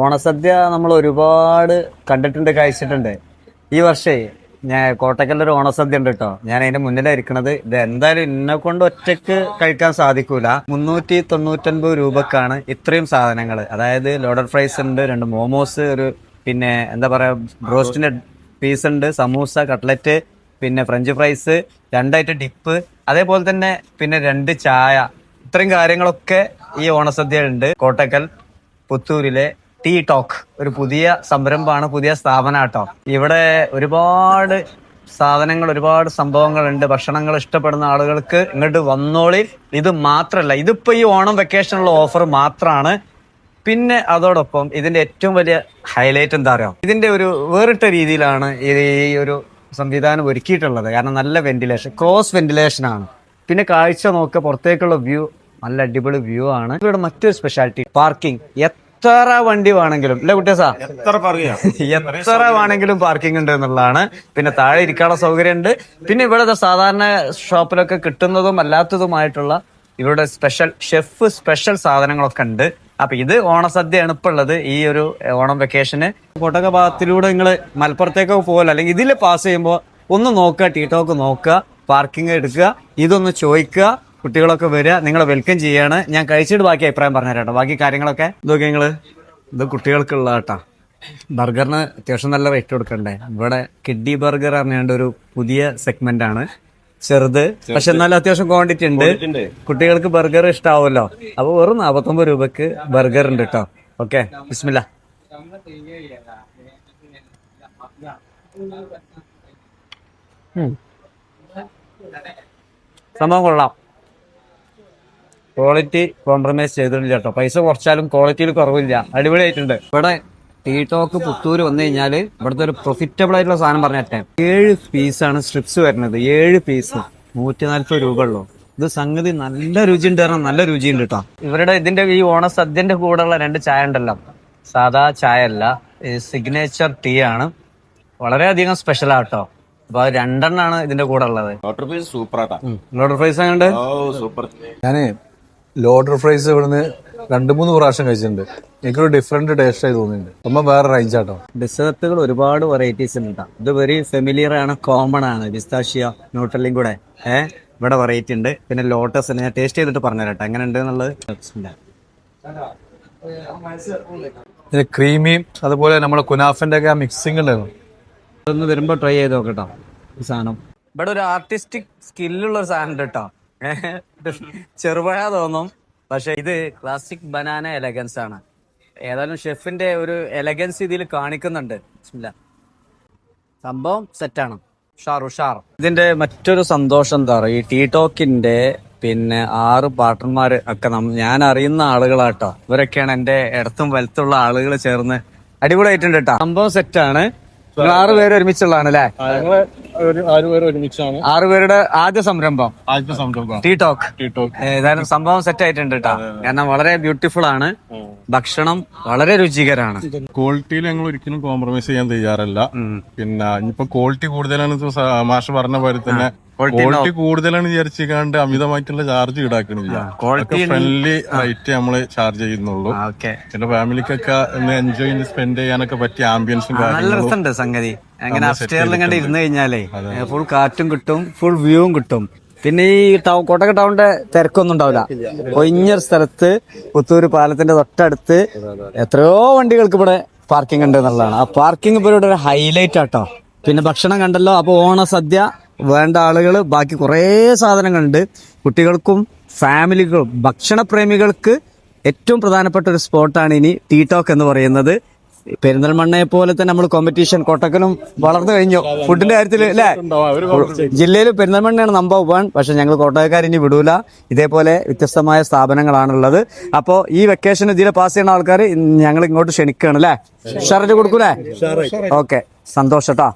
ഓണസദ്യ നമ്മൾ ഒരുപാട് കണ്ടിട്ടുണ്ട്, കഴിച്ചിട്ടുണ്ട്. ഈ വർഷേ ഞാൻ കോട്ടക്കലിൽ ഒരു ഓണസദ്യ ഉണ്ട് കേട്ടോ. ഞാൻ അതിന്റെ മുന്നിലായിരിക്കണത്. ഇത് എന്തായാലും എന്നെ കൊണ്ട് ഒറ്റയ്ക്ക് കഴിക്കാൻ സാധിക്കൂല. 399 രൂപക്കാണ് ഇത്രയും സാധനങ്ങൾ. അതായത് ലോഡഡ് ഫ്രൈസ് ഉണ്ട്, 2 മോമോസ്, ഒരു പിന്നെ എന്താ പറയാ ബ്രോസ്റ്റിന്റെ പീസ് ഉണ്ട്, സമൂസ, കട്ട്ലറ്റ്, പിന്നെ ഫ്രഞ്ച് ഫ്രൈസ്, 2 ഡിപ്പ്, അതേപോലെ തന്നെ പിന്നെ 2 ചായ. ഇത്രയും കാര്യങ്ങളൊക്കെ ഈ ഓണസദ്യ ഉണ്ട്. കോട്ടക്കൽ പുത്തൂരിലെ ടീ ടോക്ക് ഒരു പുതിയ സംരംഭമാണ്, പുതിയ സ്ഥാപനാട്ടോ. ഇവിടെ ഒരുപാട് സാധനങ്ങൾ, ഒരുപാട് സംഭവങ്ങളുണ്ട്. ഭക്ഷണങ്ങൾ ഇഷ്ടപ്പെടുന്ന ആളുകൾക്ക് ഇങ്ങോട്ട് വന്നോളി. ഇത് മാത്രല്ല, ഇതിപ്പോ ഈ ഓണം വെക്കേഷനുള്ള ഓഫർ മാത്രമാണ്. പിന്നെ അതോടൊപ്പം ഇതിന്റെ ഏറ്റവും വലിയ ഹൈലൈറ്റ് എന്താ അറിയാം, ഇതിന്റെ ഒരു വേറിട്ട രീതിയിലാണ് ഈ ഒരു സംവിധാനം ഒരുക്കിയിട്ടുള്ളത്. കാരണം നല്ല വെന്റിലേഷൻ, ക്രോസ് വെന്റിലേഷൻ ആണ്. പിന്നെ കാഴ്ച നോക്കുക, പുറത്തേക്കുള്ള വ്യൂ നല്ല അടിപൊളി വ്യൂ ആണ്. ഇവിടെ മറ്റൊരു സ്പെഷ്യാലിറ്റി പാർക്കിംഗ്. എത്ര വണ്ടി വേണമെങ്കിലും അല്ലെ കുട്ടിയസാ, എത്ര വേണമെങ്കിലും പാർക്കിംഗ് ഉണ്ട് എന്നുള്ളതാണ്. പിന്നെ താഴെ ഇരിക്കാനുള്ള സൗകര്യം ഉണ്ട്. പിന്നെ ഇവിടെ സാധാരണ ഷോപ്പിലൊക്കെ കിട്ടുന്നതും അല്ലാത്തതുമായിട്ടുള്ള ഇവിടെ സ്പെഷ്യൽ സാധനങ്ങളൊക്കെ ഉണ്ട്. അപ്പൊ ഇത് ഓണസദ്യയാണ് ഇപ്പൊ ഉള്ളത് ഈ ഒരു ഓണം വെക്കേഷന്. കോട്ടക ഭാഗത്തിലൂടെ നിങ്ങൾ മലപ്പുറത്തേക്കൊക്കെ പോകല, അല്ലെങ്കിൽ ഇതിൽ പാസ് ചെയ്യുമ്പോൾ ഒന്ന് നോക്കുക, ടീ ടോക്ക് നോക്കുക, പാർക്കിംഗ് എടുക്കുക, ഇതൊന്ന് ചോദിക്കുക. കുട്ടികളൊക്കെ വരിക, നിങ്ങളെ വെൽക്കം ചെയ്യാണ്. ഞാൻ കഴിച്ചിട്ട് ബാക്കി അഭിപ്രായം പറഞ്ഞുതരാട്ടോ, ബാക്കി കാര്യങ്ങളൊക്കെ. ഇതൊക്കെ നിങ്ങള് ഇത് കുട്ടികൾക്കുള്ള കേട്ടാ. ബർഗറിന് അത്യാവശ്യം നല്ല റേറ്റ് കൊടുക്കണ്ടേ. ഇവിടെ കിഡ്ഡി ബർഗർ പറഞ്ഞാണ്ട് ഒരു പുതിയ സെഗ്മെന്റ് ആണ്. ചെറുത്, പക്ഷെ എന്നാലും അത്യാവശ്യം ക്വാണ്ടിറ്റി ഉണ്ട്. കുട്ടികൾക്ക് ബർഗർ ഇഷ്ടാവുമല്ലോ. അപ്പൊ വെറും 49 രൂപക്ക് ബർഗർ ഉണ്ട് കേട്ടോ. ഓക്കെ, ബിസ്മില്ല. സംഭവം കൊള്ളാം. ക്വാളിറ്റി കോംപ്രമൈസ് ചെയ്തിട്ടില്ല കേട്ടോ. പൈസ കുറച്ചാലും ക്വാളിറ്റിയിൽ കുറവില്ല, അടിപൊളിയായിട്ടുണ്ട്. ഇവിടെ ടീ ടോക്ക് പുത്തൂര് വന്നു കഴിഞ്ഞാല് ഇവിടുത്തെ ഒരു പ്രൊഫിറ്റബിൾ ആയിട്ടുള്ള സാധനം പറഞ്ഞാൽ 7 പീസാണ് സ്ട്രിപ്സ് വരുന്നത്. 7 പീസ് 140 രൂപ ഉള്ളൂ. ഇത് സംഗതി നല്ല രുചിയുണ്ട്, കാരണം നല്ല രുചിയുണ്ട് കേട്ടോ. ഇവരുടെ ഇതിന്റെ ഈ ഓണസദ്യന്റെ കൂടെയുള്ള 2 ചായ ഉണ്ടല്ലോ, സാധാ ചായ അല്ല, സിഗ്നേച്ചർ ടീ ആണ്. വളരെയധികം സ്പെഷ്യൽ ആട്ടോ. അപ്പൊ അത് 2 എണ്ണാണ് ഇതിന്റെ കൂടെ ഉള്ളത്. ലോഡർ ഫ്രൈസ് അങ്ങനെ ഞാന് ലോഡർ ഫ്രൈസ് ഇവിടുന്ന് 2-3 പ്രാവശ്യം കഴിച്ചിട്ടുണ്ട്. എനിക്കൊരു ഡിഫറെന്റ് ടേസ്റ്റ് ആയി തോന്നിയിട്ടുണ്ട്. അമ്മ വേറെ റേഞ്ച് ആട്ടോ. ഡെസേർട്ടുകൾ ഒരുപാട് വെറൈറ്റീസ് ഉണ്ട്. ഇത് വെരി ഫെമിലിയർ ആണ്, കോമൺ ആണ്. പിസ്താഷ്യ, ന്യൂട്രലിയും കൂടെ ഇവിടെ വെറൈറ്റി ഉണ്ട്. പിന്നെ ലോട്ടസ് ഞാൻ ടേസ്റ്റ് ചെയ്തിട്ട് പറഞ്ഞുതരാട്ടെ എങ്ങനെ ഉണ്ട് എന്നുള്ളത്. ക്രീമിയും അതുപോലെ നമ്മളെ കുനാഫന്റെ ഒക്കെ മിക്സിംഗ് ഉണ്ടായിരുന്നു. ഒന്ന് വരുമ്പോ ട്രൈ ചെയ്ത് നോക്കട്ടോ ഈ സാധനം. ഇവിടെ ഒരു ആർട്ടിസ്റ്റിക് സ്കില്ലുള്ള ഒരു സാധനം ഉണ്ട് കേട്ടോ. ചെറുപഴ തോന്നും, പക്ഷെ ഇത് ക്ലാസിക് ബനാന എലഗൻസ് ആണ്. ഏതായാലും ഷെഫിന്റെ ഒരു എലഗൻസ് ഇതിൽ കാണിക്കുന്നുണ്ട്. സംഭവം സെറ്റാണ്, ഉഷാർ. ഇതിന്റെ മറ്റൊരു സന്തോഷം എന്താ പറയുക, ഈ ടീ ടോക്കിന്റെ പിന്നെ 6 പാർട്ട്ണർമാര് ഒക്കെ ഞാൻ അറിയുന്ന ആളുകളാട്ടോ. ഇവരൊക്കെയാണ് എന്റെ ഇടത്തും വലത്തുള്ള ആളുകൾ ചേർന്ന് അടിപൊളിയായിട്ടുണ്ട് കേട്ടോ. സംഭവം സെറ്റാണ്. 6 പേര് ഒരുമിച്ചുള്ളതാണ് അല്ലേ? 6 പേര് ഒരുമിച്ചാണ്. 6 പേരുടെ ആദ്യ സംരംഭം ടീ ടോക്ക്. ഏതായാലും സംഭവം സെറ്റ് ആയിട്ടുണ്ട് കേട്ടോ. കാരണം വളരെ ബ്യൂട്ടിഫുൾ ആണ്, ഭക്ഷണം വളരെ രുചികരമാണ്. ക്വാളിറ്റിയിൽ ഞങ്ങൾ ഒരിക്കലും കോംപ്രമൈസ് ചെയ്യാൻ തയ്യാറല്ല. പിന്നെ ഇനിയിപ്പോ ക്വാളിറ്റി കൂടുതലാണ് മാഷ് പറഞ്ഞ പോലെ തന്നെ ക്വാളിറ്റി കൂടുതലാണ് വിചാരിച്ചാണ്ട് അമിതമായിട്ടുള്ള ചാർജ് ഈടാക്കണില്ല. ഫ്രണ്ട്ലി റേറ്റ് നമ്മള് ചാർജ് ചെയ്യുന്നുള്ളൂ. പിന്നെ ഫാമിലിക്കൊക്കെ എൻജോയ് ചെയ്ത് സ്പെൻഡ് ചെയ്യാനൊക്കെ പറ്റിയ ആംബിയൻസും നല്ല രസമുണ്ട് സംഗതി. അങ്ങനെ അപ്സ്റ്റെയറിലും കണ്ട് ഇരുന്ന് കഴിഞ്ഞാലേ ഫുൾ കാറ്റും കിട്ടും, ഫുൾ വ്യൂവും കിട്ടും. പിന്നെ ഈ കോട്ടക ടൗണിന്റെ തിരക്കൊന്നും ഉണ്ടാവില്ല. ഒഴിഞ്ഞൊരു സ്ഥലത്ത് പുത്തൂര് പാലത്തിന്റെ തൊട്ടടുത്ത് എത്രയോ വണ്ടികൾക്ക് ഇവിടെ പാർക്കിംഗ് ഉണ്ട് എന്നുള്ളതാണ്. ആ പാർക്കിംഗ് ഇപ്പോൾ ഇവിടെ ഒരു ഹൈലൈറ്റ് ആട്ടോ. പിന്നെ ഭക്ഷണം കണ്ടല്ലോ. അപ്പൊ ഓണസദ്യ വേണ്ട ആളുകൾ, ബാക്കി കുറേ സാധനങ്ങളുണ്ട്. കുട്ടികൾക്കും ഫാമിലികൾക്കും ഭക്ഷണപ്രേമികൾക്ക് ഏറ്റവും പ്രധാനപ്പെട്ട ഒരു സ്പോട്ടാണ് ഇനി ടീ ടോക്ക് എന്ന് പറയുന്നത്. പെരിന്തൽമണ്ണയെ പോലെ തന്നെ നമ്മൾ കോമ്പറ്റീഷൻ കോട്ടക്കലും വളർന്നു കഴിഞ്ഞു ഫുഡിന്റെ കാര്യത്തിൽ അല്ലേ? ജില്ലയിൽ പെരിന്തൽമണ്ണയാണ് നമ്പർ 1. പക്ഷെ ഞങ്ങൾ കോട്ടയക്കാർ ഇനി വിടൂല. ഇതേപോലെ വ്യത്യസ്തമായ സ്ഥാപനങ്ങളാണുള്ളത്. അപ്പോൾ ഈ വെക്കേഷൻ ഇതിൽ പാസ് ചെയ്യുന്ന ആൾക്കാർ ഞങ്ങൾ ഇങ്ങോട്ട് ക്ഷണിക്കുകയാണ് അല്ലേ? ഷർട്ട് കൊടുക്കൂലേ? ഓക്കെ, സന്തോഷം കേട്ടോ.